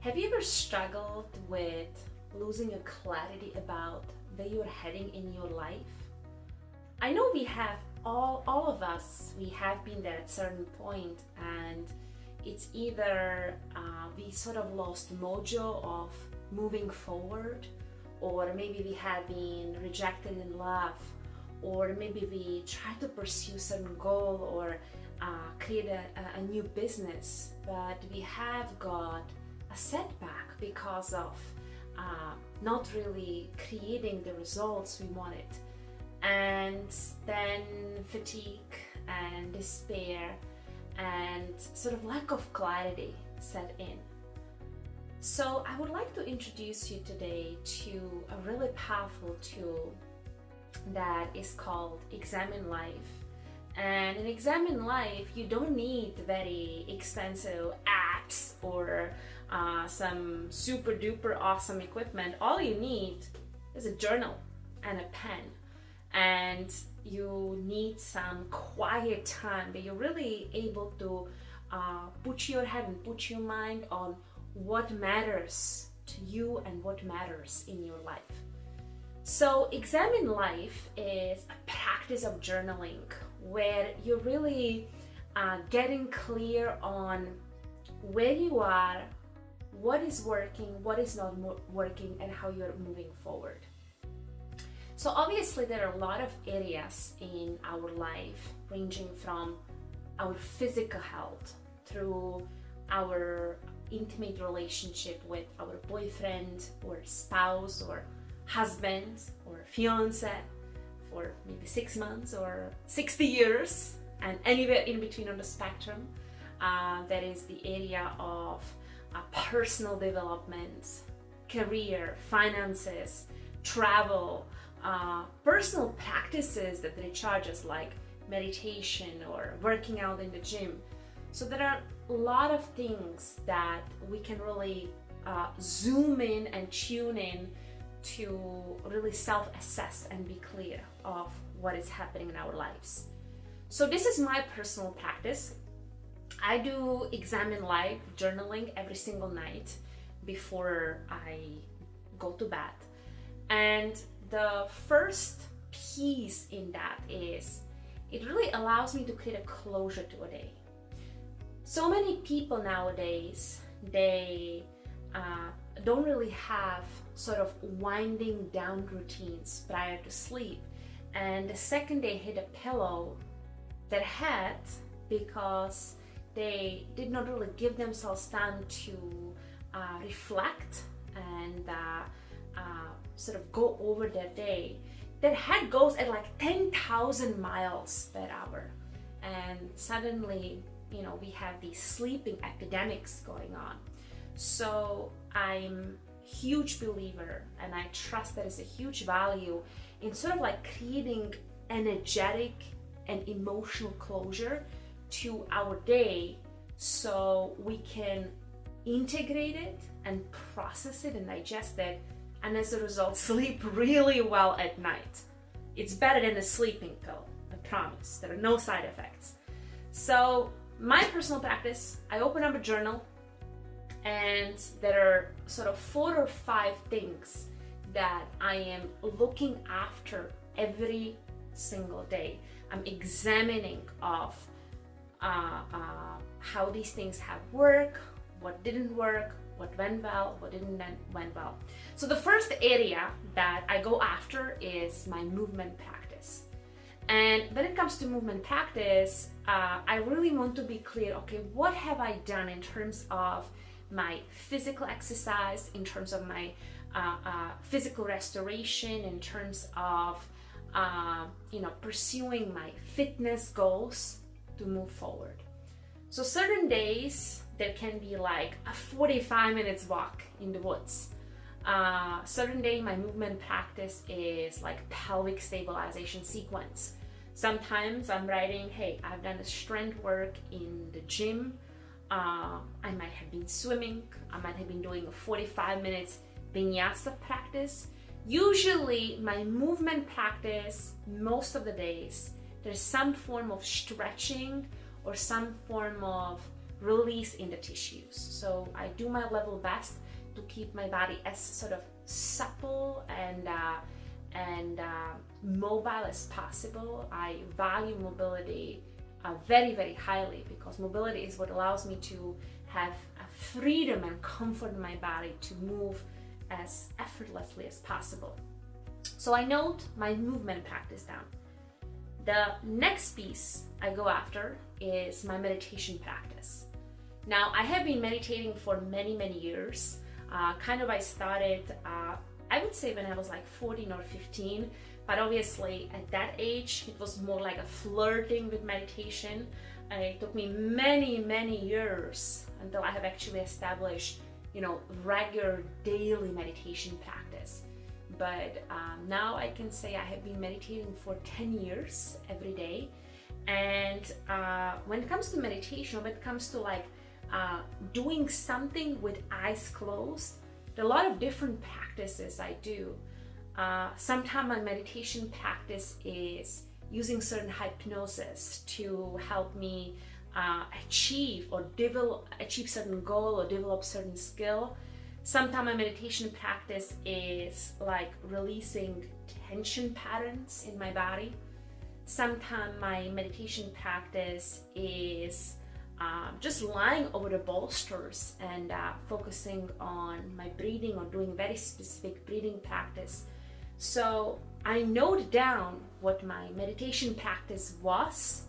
Have you ever struggled with losing a clarity about where you're heading in your life? I know we have all of us, we have been there at a certain point, and it's either we sort of lost mojo of moving forward, or maybe we have been rejected in love, or maybe we try to pursue a certain goal or create a new business, but we have got a setback because of not really creating the results we wanted. And then fatigue and despair and sort of lack of clarity set in. So I would like to introduce you today to a really powerful tool that is called Examine Life. And in Examine Life, you don't need very expensive apps or some super duper awesome equipment. All you need is a journal and a pen. And you need some quiet time where you're really able to put your head and put your mind on what matters to you and what matters in your life. So Examine Life is a practice of journaling where you're really getting clear on where you are, what is working, what is not working, and how you're moving forward. So obviously there are a lot of areas in our life, ranging from our physical health through our intimate relationship with our boyfriend or spouse or husband or fiance for maybe 6 months or 60 years, and anywhere in between on the spectrum. That is the area of personal development, career, finances, travel, personal practices that recharge us, like meditation or working out in the gym. So there are a lot of things that we can really zoom in and tune in to really self-assess and be clear of what is happening in our lives. So this is my personal practice. I do Examine Life journaling every single night before I go to bed. And the first piece in that is it really allows me to create a closure to a day. So many people nowadays, they don't really have sort of winding down routines prior to sleep, and the second they hit a pillow, their head, because they did not really give themselves time to reflect and sort of go over their day, their head goes at like 10,000 miles per hour, and suddenly, you know, we have these sleeping epidemics going on. So I'm a huge believer, and I trust there is a huge value in sort of like creating energetic and emotional closure to our day, so we can integrate it and process it and digest it, and as a result sleep really well at night. It's better than a sleeping pill, I promise. There are no side effects. So my personal practice, I open up a journal, and there are sort of 4 or 5 things that I am looking after every single day. I'm examining of how these things have worked, what didn't work, what went well, what didn't went well. So the first area that I go after is my movement practice. And when it comes to movement practice, I really want to be clear, okay, what have I done in terms of my physical exercise, in terms of my physical restoration, in terms of pursuing my fitness goals to move forward. So certain days there can be like a 45 minutes walk in the woods. Certain day my movement practice is like pelvic stabilization sequence. Sometimes I'm writing, hey, I've done a strength work in the gym. I might have been swimming. I might have been doing a 45 minutes vinyasa practice. Usually my movement practice, most of the days, there's some form of stretching or some form of release in the tissues. So I do my level best to keep my body as sort of supple and mobile as possible. I value mobility very, very highly, because mobility is what allows me to have a freedom and comfort in my body to move as effortlessly as possible. So I note my movement practice down. The next piece I go after is my meditation practice. Now, I have been meditating for many, many years. I started, I would say when I was like 14 or 15, but obviously at that age, it was more like a flirting with meditation. It took me many, many years until I have actually established, regular daily meditation practice. But now I can say I have been meditating for 10 years every day. And when it comes to meditation, when it comes to doing something with eyes closed, there are a lot of different practices I do. Sometimes my meditation practice is using certain hypnosis to help me achieve certain goal or develop certain skill. Sometimes my meditation practice is like releasing tension patterns in my body. Sometimes my meditation practice is just lying over the bolsters and focusing on my breathing or doing very specific breathing practice. So I note down what my meditation practice was,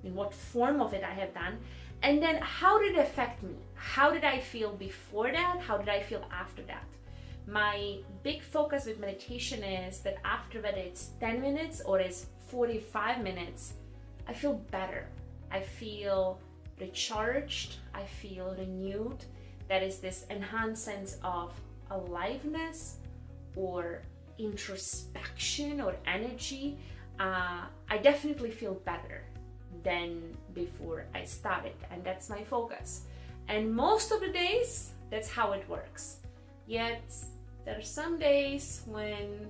in what form of it I have done, and then how did it affect me? How did I feel before that? How did I feel after that? My big focus with meditation is that after, whether it's 10 minutes or it's 45 minutes, I feel better. I feel recharged. I feel renewed. That is this enhanced sense of aliveness or introspection or energy. I definitely feel better than before I started, and that's my focus. And most of the days, that's how it works. Yet there are some days when,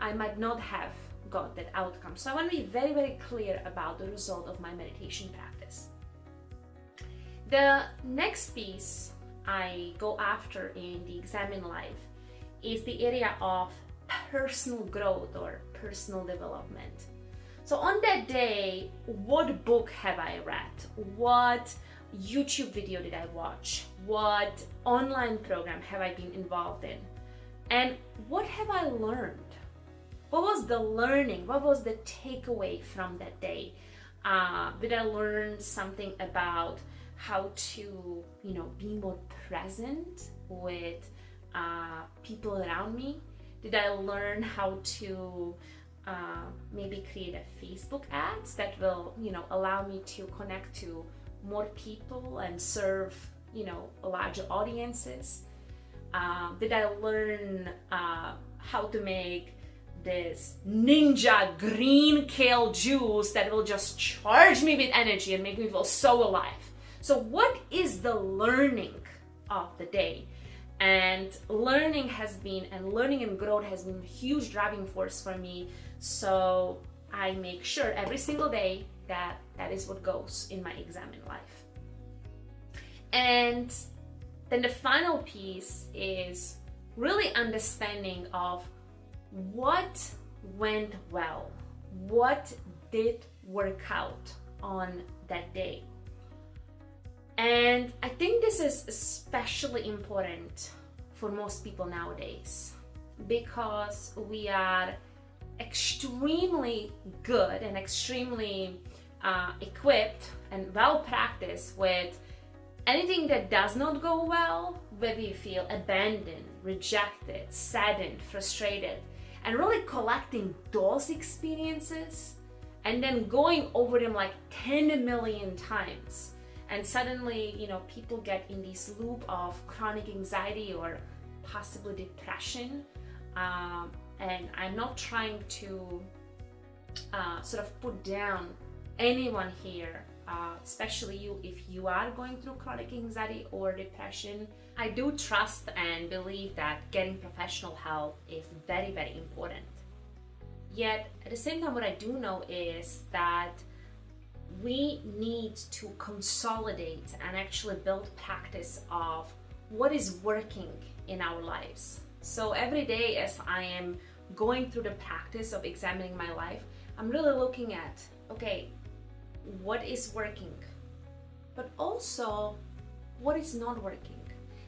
I might not have got that outcome. So I want to be very, very clear about the result of my meditation practice. The next piece I go after in the Examine Life is the area of personal growth or personal development. So on that day, what book have I read? What YouTube video did I watch? What online program have I been involved in? And what have I learned? What was the learning? What was the takeaway from that day? Did I learn something about how to, be more present with people around me? Did I learn how to maybe create a Facebook ads that will, allow me to connect to more people and serve, larger audiences? Did I learn how to make this ninja green kale juice that will just charge me with energy and make me feel so alive? So what is the learning of the day? And learning and growth has been a huge driving force for me. So I make sure every single day that is what goes in my Examine Life. And then the final piece is really understanding of what went well, what did work out on that day. And I think this is especially important for most people nowadays, because we are extremely good and extremely equipped and well practiced with anything that does not go well, where we feel abandoned, rejected, saddened, frustrated, and really collecting those experiences and then going over them like 10 million times. And suddenly, people get in this loop of chronic anxiety or possibly depression. And I'm not trying to sort of put down anyone here, especially you if you are going through chronic anxiety or depression. I do trust and believe that getting professional help is very, very important. Yet, at the same time, what I do know is that we need to consolidate and actually build practice of what is working in our lives. So every day as I am going through the practice of examining my life, I'm really looking at, okay, what is working, but also what is not working.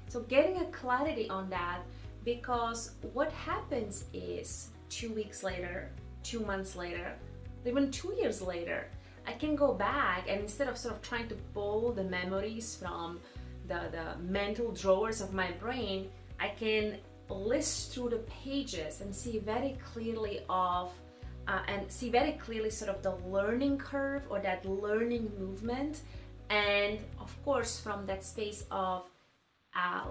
So getting a clarity on that, because what happens is 2 weeks later, 2 months later, even 2 years later, I can go back and instead of sort of trying to pull the memories from the mental drawers of my brain, I can list through the pages and see very clearly sort of the learning curve or that learning movement. And of course, from that space of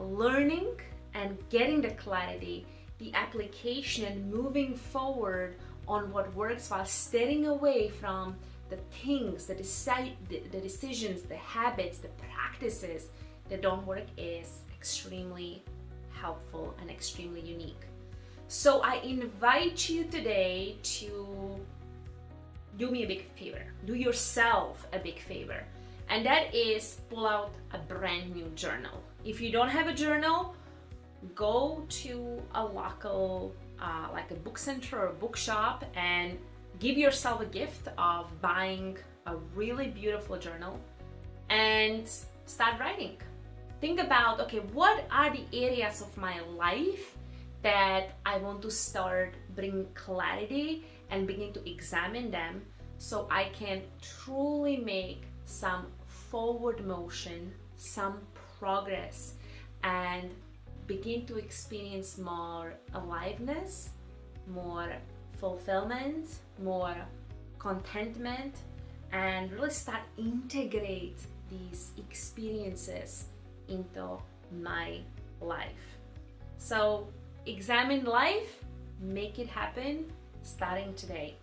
learning and getting the clarity, the application and moving forward on what works while steering away from the things, the decisions, the habits, the practices that don't work is extremely helpful and extremely unique. So I invite you today to do me a big favor, do yourself a big favor, and that is pull out a brand new journal. If you don't have a journal, go to a local like a book center or a bookshop and give yourself a gift of buying a really beautiful journal and start writing. Think about, okay, what are the areas of my life that I want to start bringing clarity and begin to examine them so I can truly make some forward motion, some progress, and begin to experience more aliveness, more fulfillment, more contentment, and really start integrate these experiences into my life. So examine life, make it happen starting today.